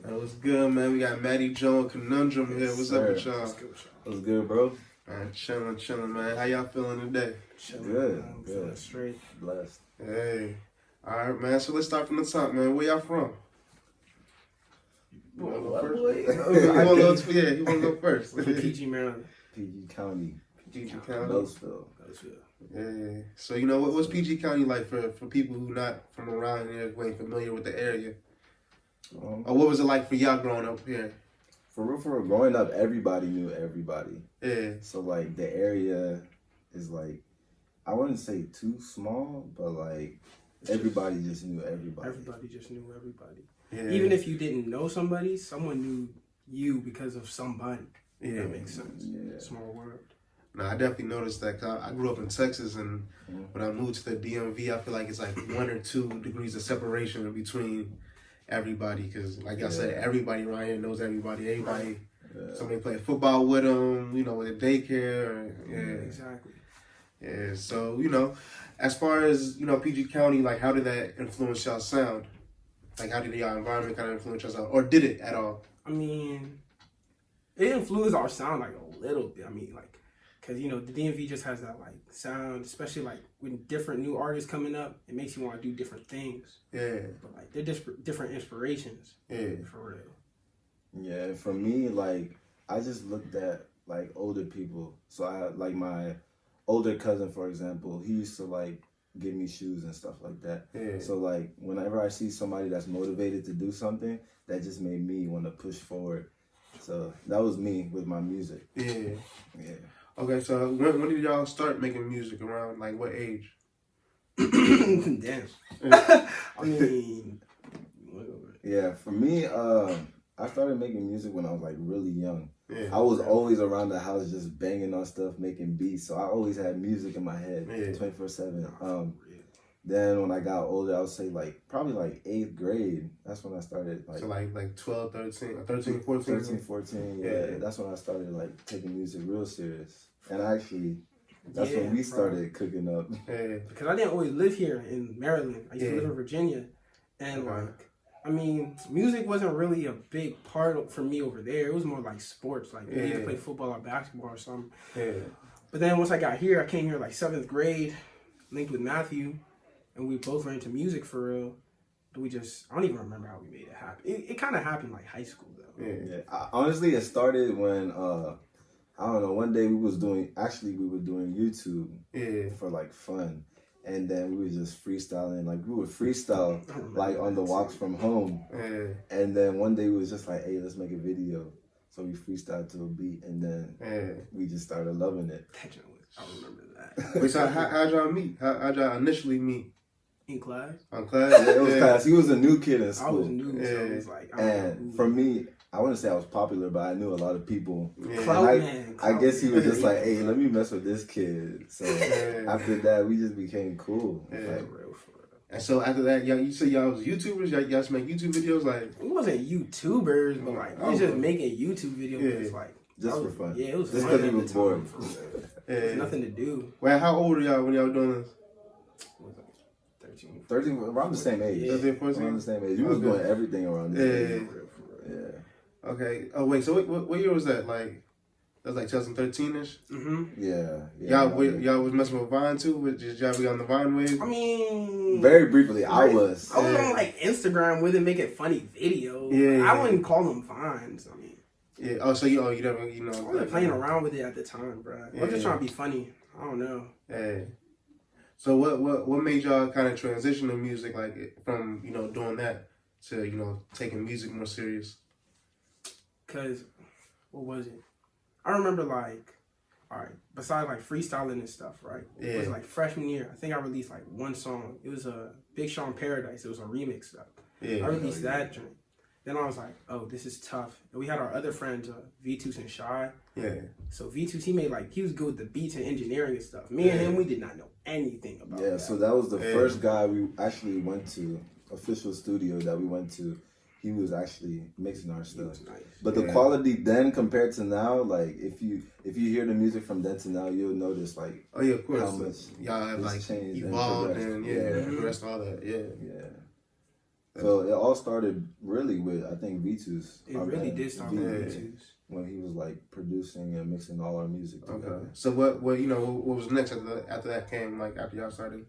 What's good, man? We got Matty, Joe, and Conundrum here. What's up with y'all? What's good, bro? Man, chilling, man. How y'all feeling today? Good. Feeling straight. Blessed. Hey. All right, man. So let's start from the top, man. Where y'all from? You want to go first? He want to go first. PG, Maryland. PG County. PG County. Beltsville. Yeah. So, you know, what's PG County like for people who not from around here, who ain't familiar with the area? Or what was it like for y'all growing up here? For real, growing up, everybody knew everybody. Yeah. So, like, the area is, like, I wouldn't say too small, but, like, everybody just knew everybody. Everybody just knew everybody. Yeah. Even if you didn't know somebody, someone knew you because of somebody. Yeah. That makes sense. Yeah. Small world. No, I definitely noticed that. 'Cause I grew up in Texas, and when I moved to the DMV, I feel like it's like 1 or 2 degrees of separation between everybody. Because, like I said, everybody around here knows everybody. Everybody, somebody playing football with them, you know, with the daycare. Exactly. Yeah, so, you know, as far as, you know, PG County, like, how did that influence y'all sound? Like, how did y'all environment kind of influence y'all sound? Or did it at all? I mean, it influenced our sound like a little bit. I mean, like, because, you know, the DMV just has that, like, sound, especially, like, when different new artists coming up, it makes you want to do different things. Yeah. But, like, they're just different inspirations. Yeah. For real. Yeah, for me, like, I just looked at, like, older people. So, I like, my older cousin, for example, he used to, like, give me shoes and stuff like that. Yeah. So, like, whenever I see somebody that's motivated to do something, that just made me want to push forward. So, that was me with my music. Yeah. Yeah. Okay, so when did y'all start making music? Around, like, what age? Damn. I mean, yeah, for me, I started making music when I was, like, really young. Yeah. I was always around the house just banging on stuff, making beats. So I always had music in my head 24/7. Then when I got older, I would say, like, probably, like, 8th grade. That's when I started, like... So, like 12, 13, 13, 14? 13, 14, yeah. That's when I started, like, taking music real serious. And actually, that's when we started cooking up. Yeah. Because I didn't always live here in Maryland. I used to live in Virginia. And, like, I mean, music wasn't really a big part for me over there. It was more like sports. Like, we need to play football or basketball or something. Yeah. But then once I got here, I came here, like, 7th grade, linked with Matthew. And we both were into music for real. But I don't even remember how we made it happen. It kind of happened like high school though. Yeah. Honestly, it started when, I don't know, one day we were doing YouTube for like fun. And then we were just freestyling. Like we would freestyle like on the walks from home. And then one day we was just like, hey, let's make a video. So we freestyled to a beat and then we just started loving it. I remember that. Wait, so how'd y'all meet? How'd y'all initially meet? In class? On class? Yeah, it was class. He was a new kid in school. I was new, so it was like... And for me, I wouldn't say I was popular, but I knew a lot of people. I guess he was just like, hey, let me mess with this kid. So after that, we just became cool. Yeah. Like, for real. And so after that, you said y'all was YouTubers? Y'all just make YouTube videos? Like, we wasn't YouTubers, but like, we was just making YouTube videos. Like, just for fun. Yeah, it was just fun. Just because we was bored. There's nothing to do. Well, how old were y'all when y'all were doing this? 13, around the same age. 13, 14? Around the same age. You was doing everything around this age. Yeah. Okay. Oh, wait, so what year was that? Like, that was like 2013-ish? Mm-hmm. Yeah. Y'all was messing with Vine too? Did y'all be on the Vine wave? I mean... Very briefly, I was. I was on like Instagram with it, making funny videos. Yeah. I wouldn't call them Vines. I mean... Yeah. Oh, so you never, you know... I wasn't playing around with it at the time, bro. I was just trying to be funny. I don't know. Yeah. So what made y'all kind of transition to music, like from, you know, doing that to, you know, taking music more serious? Cause, what was it? I remember like, all right, besides like freestyling and stuff, right? It was like freshman year. I think I released like one song. It was a Big Sean Paradise. It was a remix stuff. I released that joint. Then I was like, oh, this is tough. And we had our other friends, V2 and Shy. Yeah. So V2, he was good with the beats and engineering and stuff. Me and him, we did not know anything about that. Yeah, so that was the first guy we actually went to, official studio that we went to. he was actually mixing our stuff. Nice. But the quality then compared to now, like if you hear the music from then to now, you'll notice like of course, how much y'all have like changed evolved and and progressed all that. Yeah. So it all started really with I think V2's. It really did start with V2's. When he was like producing and mixing all our music together. Okay. So what what was next after that came, like after y'all started?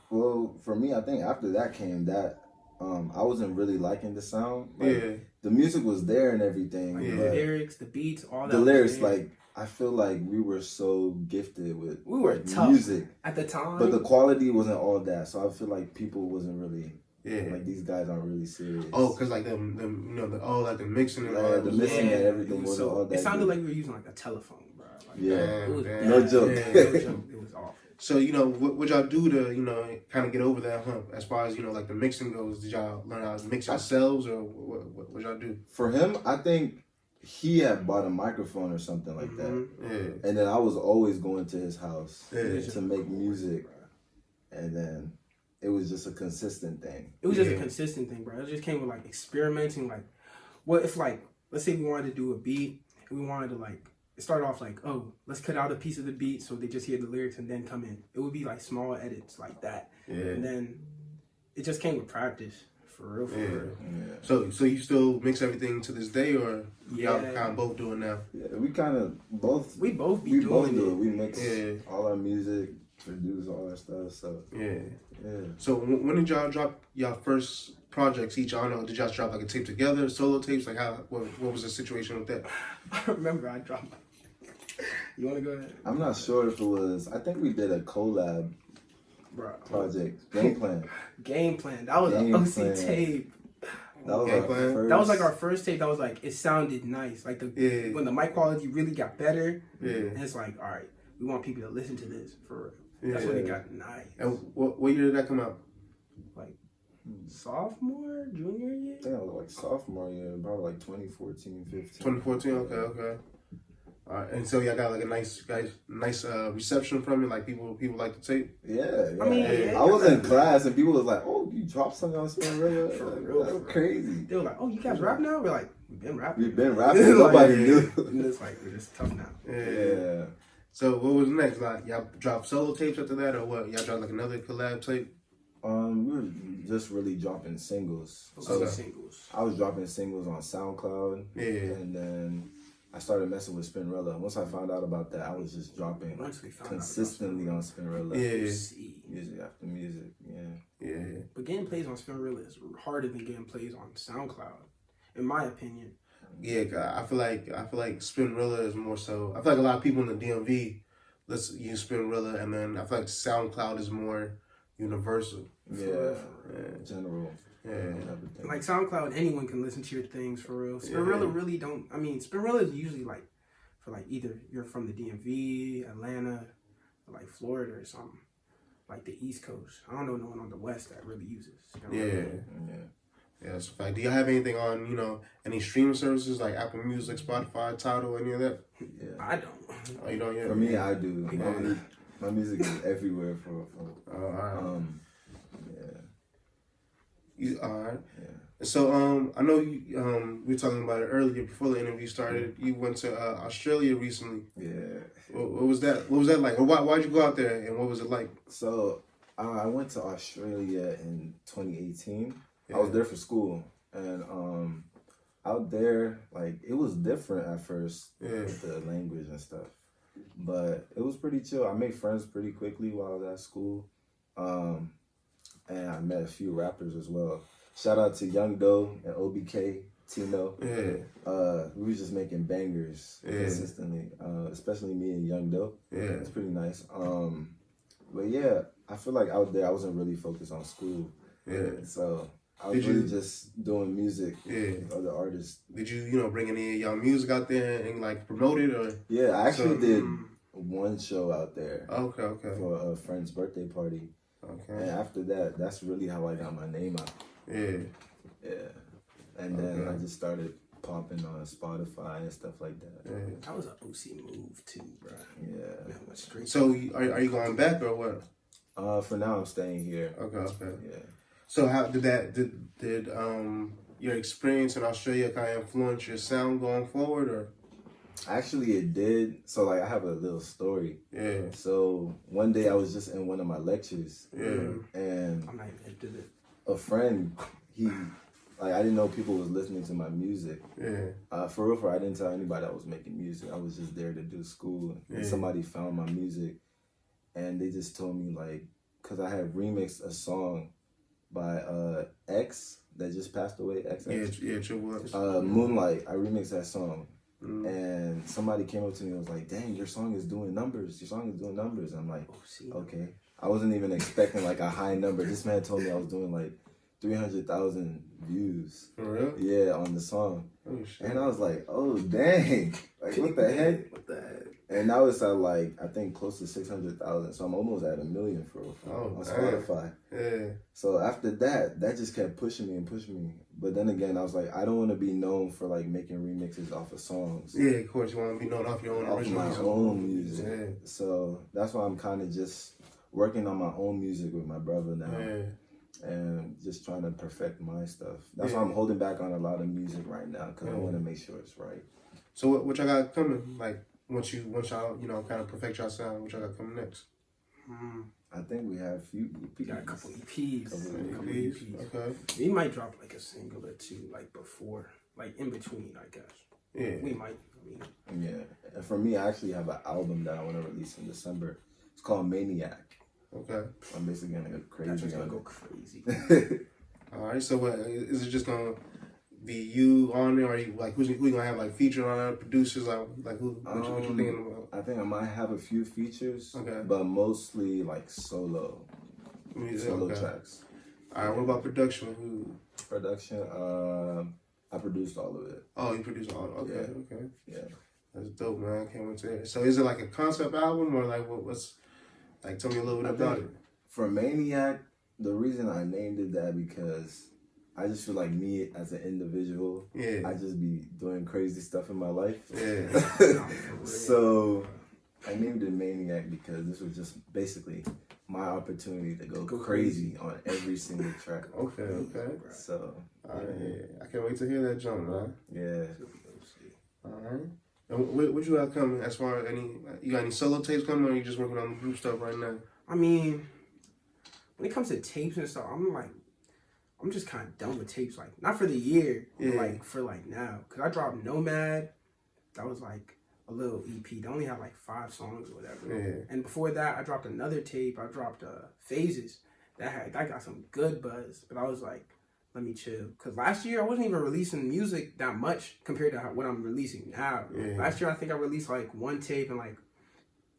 Well, for me, I think after that came that I wasn't really liking the sound. Like, the music was there and everything. Like the lyrics, the beats, all that. The lyrics, like I feel like we were so gifted with tough music at the time, but the quality wasn't all that. So I feel like people wasn't really. Like these guys aren't really serious. Oh, cause like them like the mixing and all the mixing and everything wasn't all that. It sounded good. like we were using like a telephone, bro. Like, No joke. It was awful. So what y'all do to kind of get over that hump as far as like the mixing goes? Did y'all learn how to mix yourselves, or what y'all do? For him, I think he had bought a microphone or something like that. Yeah. And then I was always going to his house to make music, and then. It was just a consistent thing. It was just a consistent thing, bro. It just came with like experimenting. Like, what if like, let's say we wanted to do a beat and we wanted to like, it started off like, oh, let's cut out a piece of the beat so they just hear the lyrics and then come in. It would be like small edits like that. Yeah. And then it just came with practice. For real. Yeah. So you still mix everything to this day, or y'all kind of both doing now? Yeah, we kind of both. We both do it. We mix all our music. Produce all that stuff, so yeah. So when did y'all drop y'all first projects each? I don't know. Did y'all drop like a tape together, solo tapes? Like what was the situation with that? I remember I dropped. You want to go ahead? I'm not sure if it was. I think we did a collab project. Game Plan. That was an OC tape. That was That was like our first tape. That was like it sounded nice. Like when the mic quality really got better. And it's like, all right, we want people to listen to this for real. That's when it got nice. And what year did that come out? Like sophomore, junior year? Yeah, like sophomore year, about like 2014, 15. 2014, okay. All right, and so y'all got like a nice reception from it. Like people like the tape. Yeah. I mean, I was in class and people was like, "Oh, you dropped something on Spinrilla? For real, that's crazy." They were like, "Oh, you guys rap now?" We're like, "We've been rapping. Nobody knew." And it's like we're just tough now. Yeah. So what was next? Like y'all dropped solo tapes after that, or what? Y'all dropped like another collab tape? We were just really dropping singles. Singles. I was dropping singles on SoundCloud. And then I started messing with Spinrilla. Once I found out about that, I was just dropping consistently on Spinrilla. Music after music. Yeah. But getting plays on Spinrilla is harder than getting plays on SoundCloud, in my opinion. Yeah, I feel like Spinrilla is more so. I feel like a lot of people in the DMV let's use Spinrilla, and then I feel like SoundCloud is more universal. General. Yeah. Like SoundCloud, anyone can listen to your things for real. Spinrilla really don't. I mean, Spinrilla is usually like for like either you're from the DMV, Atlanta, or like Florida or something. Like the East Coast. I don't know no one on the West that really uses Spinrilla. Yeah, that's a fact. Do you have anything on, any streaming services like Apple Music, Spotify, Tidal, any of that? Yeah. I don't. Oh, you don't yet? For me, I do. My music is everywhere for all right. All right. Yeah. So, I know you, we were talking about it earlier before the interview started. You went to Australia recently. Yeah. What was that? What was that like? Or why'd you go out there, and what was it like? So, I went to Australia in 2018. I was there for school, and out there, like, it was different at first with the language and stuff, but it was pretty chill. I made friends pretty quickly while I was at school, and I met a few rappers as well. Shout out to Young Doe and OBK, Tino. We was just making bangers consistently, especially me and Young Doe. It's pretty nice. But yeah, I feel like out there I wasn't really focused on school. So I was really just doing music with other artists. Did you, bring any of y'all music out there and like promote it, or? Yeah, I actually did one show out there. Okay. For a friend's birthday party. Okay. And after that, that's really how I got my name out. Yeah. And then I just started popping on Spotify and stuff like that. That was an OC move too, bro. Yeah. So are you going back or what? For now I'm staying here. Okay. Yeah. So how did that your experience in Australia kind of influence your sound going forward, or? Actually, it did. So, like, I have a little story. Yeah. So, one day I was just in one of my lectures. Yeah. And I'm not even hip to it. a friend, I didn't know people was listening to my music. Yeah. For real, I didn't tell anybody I was making music. I was just there to do school. And somebody found my music. And they just told me, like, because I had remixed a song by X that just passed away. XX. Yeah, Triple X. Moonlight. I remixed that song. And somebody came up to me and was like, dang, your song is doing numbers. Your song is doing numbers. I'm like, okay. I wasn't even expecting like a high number. This man told me I was doing like 300,000 views. For real? Yeah, on the song. Oh, shit. And I was like, oh, dang. Like, what the heck? What the heck? And now it's at like, I think close to 600,000. So I'm almost at 1 million on Spotify. Yeah. So after that just kept pushing me. But then again, I was like, I don't want to be known for like making remixes off of songs. Yeah, of course, you want to be known off your own original my own music. Yeah. So that's why I'm kind of just working on my own music with my brother now. Yeah. And just trying to perfect my stuff. That's why I'm holding back on a lot of music right now, because I want to make sure it's right. So what y'all got coming? Like once y'all kind of perfect your sound, what y'all got coming next? I think we have We got a couple EPs. Couple EPs. Okay. We might drop like a single or two, like before, like in between, I guess. Yeah. We might. Yeah. And for me, I actually have an album that I want to release in December. It's called Maniac. Okay. I'm basically gonna go crazy. That's just gonna go crazy. All right. So what is it just gonna be you on there, or you like who you gonna have like featured on there, producers like who? What you thinking about? I think I might have a few features. Okay. But mostly like solo tracks. All right. What about production? Production? I produced all of it. Oh, you produced all. Okay. Yeah. Okay. Yeah. That's dope, man. I can't wait to hear it. So is it like a concept album, or like what's like? Tell me a little bit about it. For Maniac, the reason I named it that because I just feel like me as an individual, I just be doing crazy stuff in my life. Yeah. So I named it Maniac because this was just basically my opportunity to go crazy on every single track. Okay. So I can't wait to hear that jump, man. Yeah. All right. And what you got coming as far as you got any solo tapes coming, or are you just working on group stuff right now? I mean, when it comes to tapes and stuff, I'm just kind of done with tapes. Like, not for the year, but like for like now. Because I dropped Nomad. That was like a little EP. They only had like 5 songs or whatever. Yeah. And before that, I dropped another tape. I dropped Phases. That got some good buzz. But I was like, let me chill. Because last year, I wasn't even releasing music that much compared to what I'm releasing now. Yeah. Last year, I think I released like 1 tape and like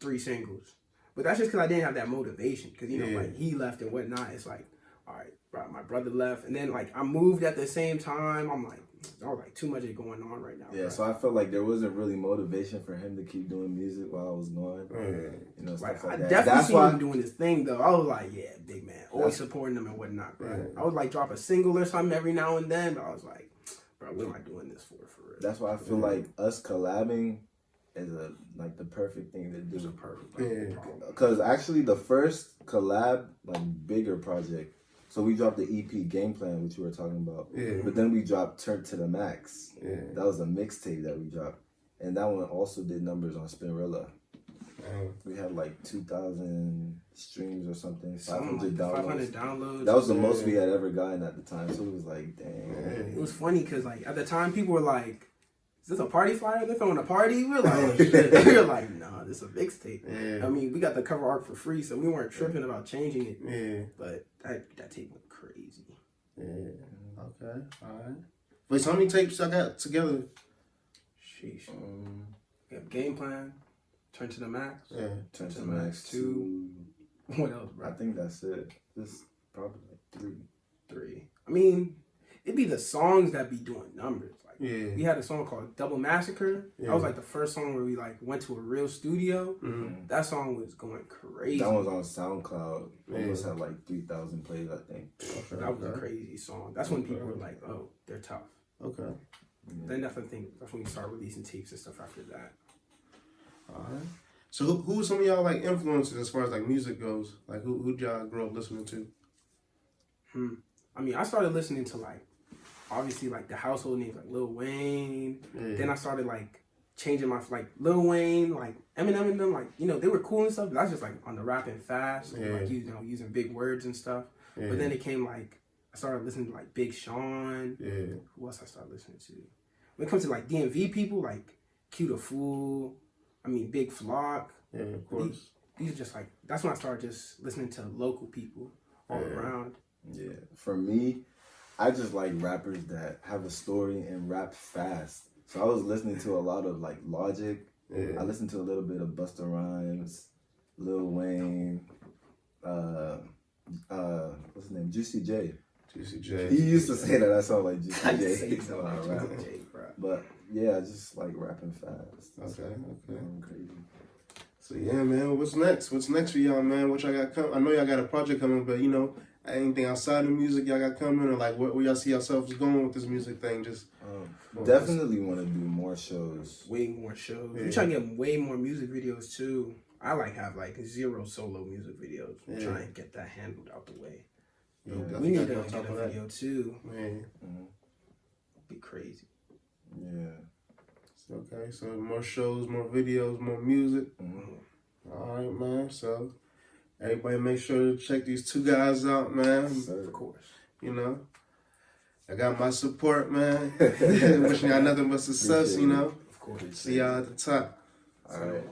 3 singles. But that's just because I didn't have that motivation. Because, like, he left and whatnot. It's like, all right, bro, my brother left. And then, like, I moved at the same time. I'm like, I was like, too much is going on right now. Yeah, bro. so I felt like there wasn't really motivation for him to keep doing music while I was gone. Stuff like I that. definitely seen him doing his thing, though. I was like, yeah, big man. Always supporting him and whatnot, bro. Yeah. I would, like, drop a single or something every now and then. But I was like, bro, what am I doing this for real? That's why I feel like us collabing is the perfect thing to do. It's a perfect thing. Because actually the first collab, like bigger project, so we dropped the EP Game Plan, which you were talking about. Yeah. But then we dropped Turn to the Max. Yeah. That was a mixtape that we dropped. And that one also did numbers on Spinrilla. We had like 2,000 streams or something, 500 downloads. 500 downloads. That was the most we had ever gotten at the time. So it was like, dang. It was funny because, like, at the time, people were like, is this a party flyer? They're throwing a party? We were like, oh, shit. We were like, nah, this is a mixtape. Yeah. I mean, we got the cover art for free, so we weren't tripping about changing it. Yeah. But that tape went crazy. Yeah. Okay. All right. Wait, so how many tapes I got together? Sheesh. We have Game Plan, Turn to the Max. Yeah. Turn to the Max 2. What else, bro? I think that's it. This probably like 3. I mean, it'd be the songs that be doing numbers. Like, we had a song called Double Massacre. That was like the first song where we like went to a real studio. That song was going crazy. That was on SoundCloud. Almost had like 3,000 plays, I think. Okay, that was a crazy song. That's when people were like, oh, they're tough. Okay. Then that's when we start releasing tapes and stuff after that. All right. So who are some of y'all like influences as far as like music goes? Like who y'all grow up listening to? I mean, I started listening to like obviously like the household names like Lil Wayne. Yeah. Then I started like changing my like Lil Wayne, like Eminem and them, like, you know, they were cool and stuff, but that's just like on the rapping fast, like using big words and stuff. But then it came like I started listening to like Big Sean. Yeah. Who else I started listening to? When it comes to like DMV people, like Q the Fool, I mean Big Flock. Yeah, of course. These are just like, that's when I started just listening to local people all around. Yeah. For me, I just like rappers that have a story and rap fast. So I was listening to a lot of like Logic. I listened to a little bit of Busta Rhymes, Lil Wayne, what's his name? Juicy J. Juicy J. He used to say that I sound like Juicy J. Bro. But yeah, I just like rapping fast. Okay. I'm crazy. So yeah, man, what's next? What's next for y'all, man? What y'all got coming? I know y'all got a project coming, but you know, anything outside of music y'all got coming, or like where y'all see yourselves going with this music thing? Just definitely want to do more shows. Way more shows. Yeah. We're trying to get way more music videos too. I like have like 0 solo music videos. We're trying to get that handled out the way. Yeah, we need to on get top a of that. video too. Man. Be crazy. Yeah. Okay, so more shows, more videos, more music. All right, man. So everybody make sure to check these two guys out, man. Of course. You know, I got my support, man. Wishing y'all nothing but success, you know. Of course. See y'all at the top. All right.